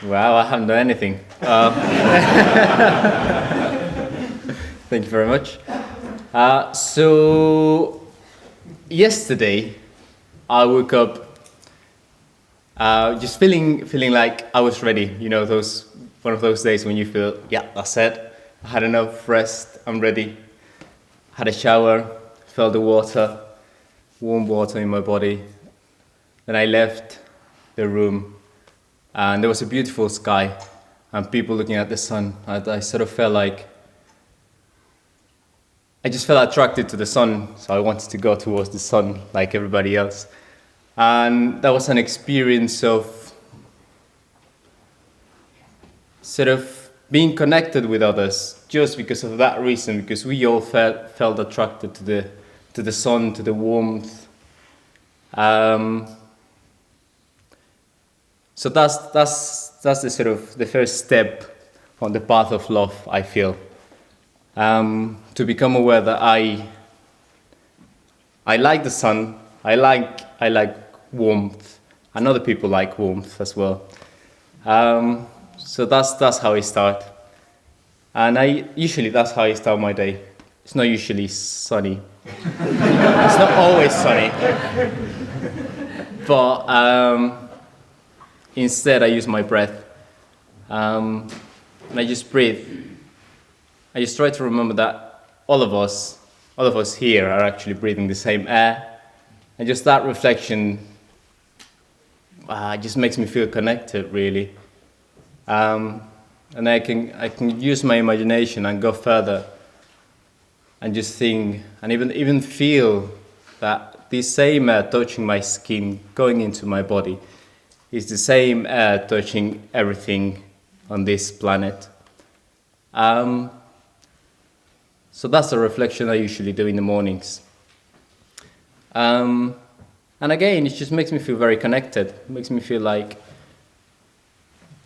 Wow, I haven't done anything. Thank you very much. So yesterday, I woke up just feeling like I was ready. You know, one of those days when you feel, yeah, that's it. I had enough rest. I'm ready. Had a shower, felt the water, warm water in my body. Then I left the room, and there was a beautiful sky, and people looking at the sun. I sort of felt like I just felt attracted to the sun, so I wanted to go towards the sun like everybody else. And that was an experience of sort of being connected with others just because of that reason, because we all felt attracted to the sun, to the warmth. So that's the sort of the first step on the path of love, I feel. To become aware that I like the sun, I like warmth, and other people like warmth as well. So that's how I start, and that's how I start my day. It's not usually sunny. It's not always sunny, but instead I use my breath, and I just breathe. I just try to remember that all of us here are actually breathing the same air, and just that reflection just makes me feel connected, really. And I can use my imagination and go further, and just think, and even feel that this same air touching my skin, going into my body, is the same air touching everything on this planet. So that's a reflection I usually do in the mornings. And again, it just makes me feel very connected. It makes me feel like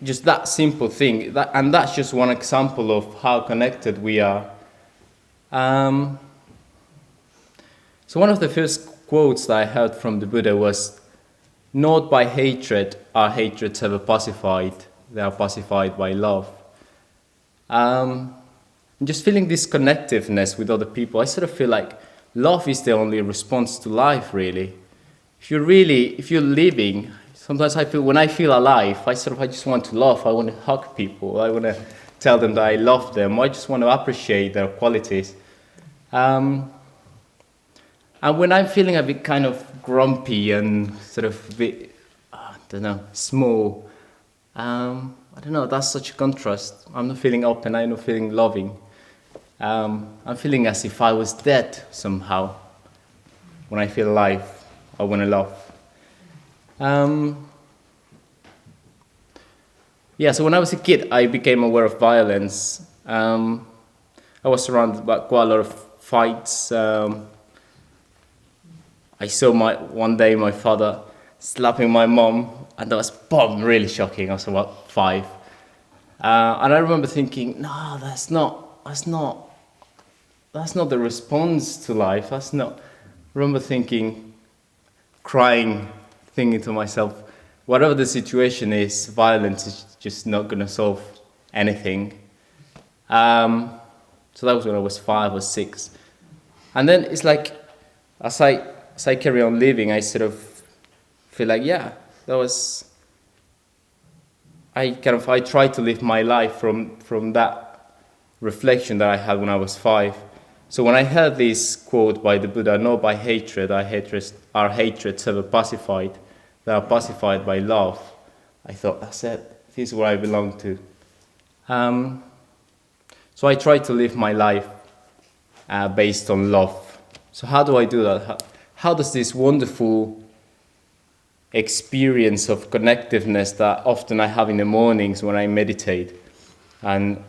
just that simple thing. And that's just one example of how connected we are. So one of the first quotes that I heard from the Buddha was, "Not by hatred are hatreds ever pacified. They are pacified by love." Just feeling this connectiveness with other people, I sort of feel like love is the only response to life, really. If you're living, sometimes I feel, when I feel alive, I just want to love. I want to hug people. I want to tell them that I love them. I just want to appreciate their qualities. And when I'm feeling a bit kind of grumpy and sort of a bit, I don't know, small, I don't know, that's such a contrast. I'm not feeling open, I'm not feeling loving. I'm feeling as if I was dead somehow. When I feel alive, I want to love. So when I was a kid, I became aware of violence. I was surrounded by quite a lot of fights. I saw one day my father slapping my mom, and that was really shocking. I was about 5. And I remember thinking, no, that's not the response to life. I remember thinking, crying, thinking to myself, whatever the situation is, violence is just not going to solve anything. So that was when I was 5 or 6. And then it's like, as I carry on living, I sort of feel like, I tried to live my life from that reflection that I had when I was 5. So when I heard this quote by the Buddha, "Not by hatred are hatreds ever pacified, they are pacified by love," I thought, that's it. This is where I belong to. So I try to live my life based on love. So how do I do that? How does this wonderful experience of connectiveness that often I have in the mornings when I meditate, and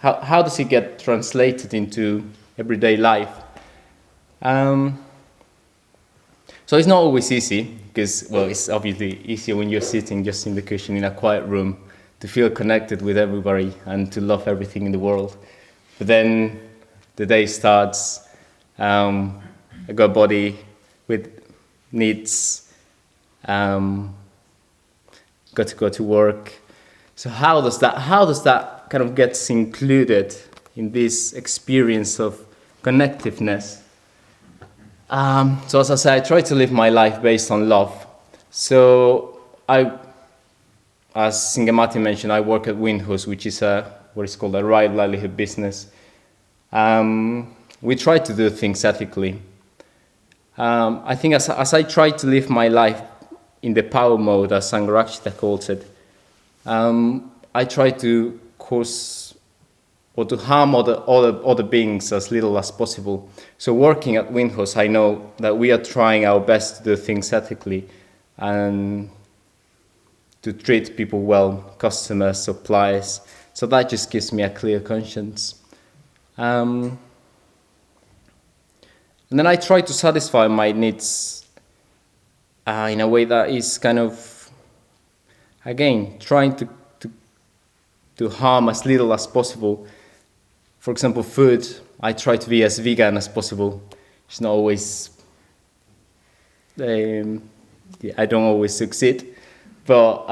how does it get translated into everyday life? So it's not always easy, because, well, it's obviously easier when you're sitting just in the cushion in a quiet room to feel connected with everybody and to love everything in the world. But then the day starts. I got a body with needs. Got to go to work. So how does that kind of gets included in this experience of connectiveness? So as I said, I try to live my life based on love. So as Singamati mentioned, I work at Windhouse, which is what is called a right livelihood business. We try to do things ethically. I think as I try to live my life in the power mode, as Sangharakshita calls it, I try to cause or to harm other beings as little as possible. So working at Windhouse, I know that we are trying our best to do things ethically and to treat people well, customers, suppliers. So that just gives me a clear conscience. And then I try to satisfy my needs in a way that is kind of, again, trying to harm as little as possible. For example, food, I try to be as vegan as possible. It's not always, I don't always succeed. But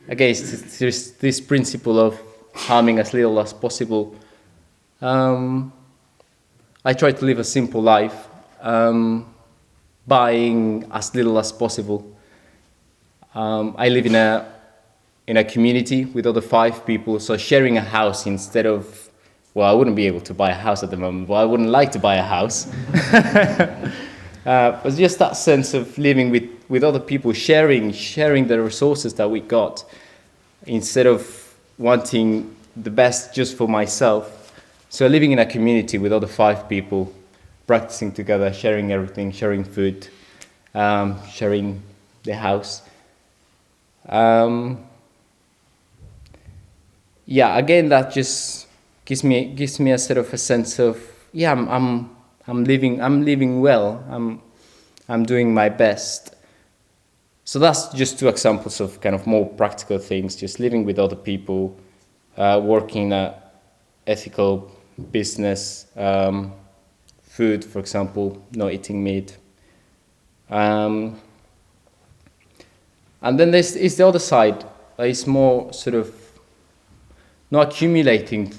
again, there's this principle of harming as little as possible. I try to live a simple life, buying as little as possible. I live in a community with other 5 people, so sharing a house instead of, well, I wouldn't be able to buy a house at the moment, but I wouldn't like to buy a house. But just that sense of living with other people, sharing the resources that we got, instead of wanting the best just for myself. So living in a community with other 5 people, practicing together, sharing everything, sharing food, sharing the house. Yeah, again, that just gives me a sort of a sense of, yeah, I'm living well. I'm doing my best. So that's just 2 examples of kind of more practical things, just living with other people, working in a ethical business, food, for example, not eating meat. And then is the other side. It's more sort of not accumulating,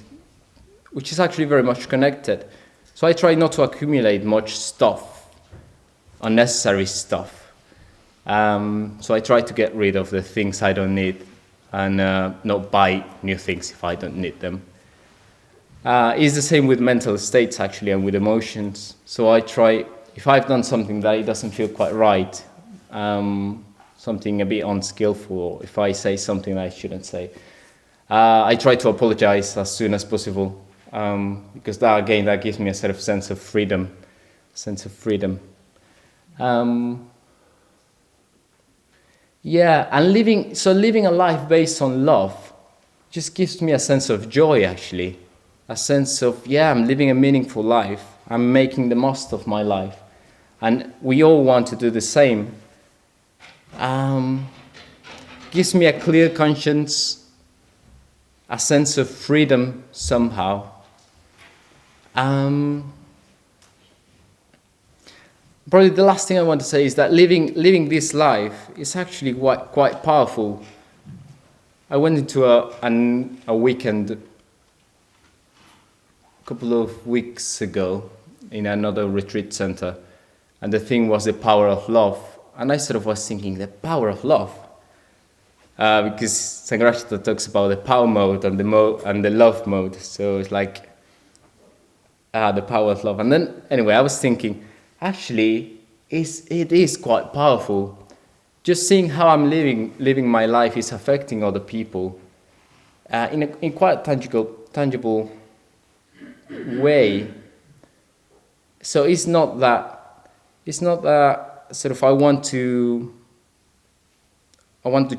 which is actually very much connected. So I try not to accumulate much stuff, unnecessary stuff. So I try to get rid of the things I don't need and not buy new things if I don't need them. It's the same with mental states, actually, and with emotions. So I try, if I've done something that it doesn't feel quite right, something a bit unskillful, or if I say something that I shouldn't say, I try to apologize as soon as possible, because that, again, that gives me a sort of sense of freedom. Yeah, and living a life based on love just gives me a sense of joy, actually. A sense of, yeah, I'm living a meaningful life. I'm making the most of my life. And we all want to do the same. Gives me a clear conscience, a sense of freedom somehow. Probably the last thing I want to say is that living this life is actually quite powerful. I went into a weekend a couple of weeks ago in another retreat center, and the thing was the power of love. And I sort of was thinking, the power of love, because Sangharakshita talks about the power mode and the love mode. So it's like the power of love. And then anyway, I was thinking, actually, it is quite powerful. Just seeing how I'm living my life is affecting other people in quite a tangible way. So it's not that sort of I want to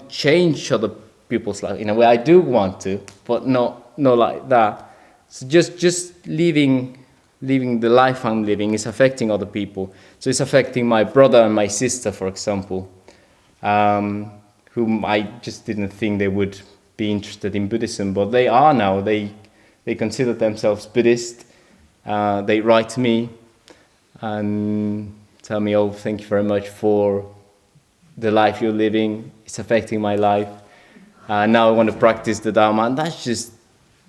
change other people's life. In a way, I do want to, but not like that. So just living the life I'm living is affecting other people. So it's affecting my brother and my sister, for example, whom I just didn't think they would be interested in Buddhism, but they are now. They consider themselves Buddhist. They write to me and tell me, oh, thank you very much for the life you're living. It's affecting my life. Now I want to practice the Dharma, and that's just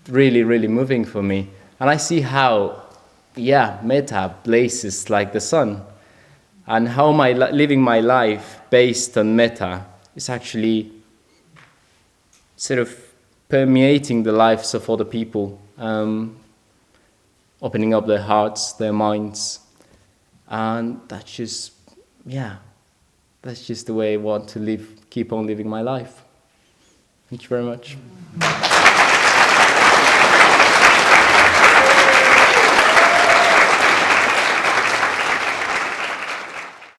really, really moving for me. And I see how, metta blazes like the sun, and how my living my life based on metta is actually sort of permeating the lives of other people, opening up their hearts, their minds, and that's just the way I want to live, keep on living my life. Thank you very much.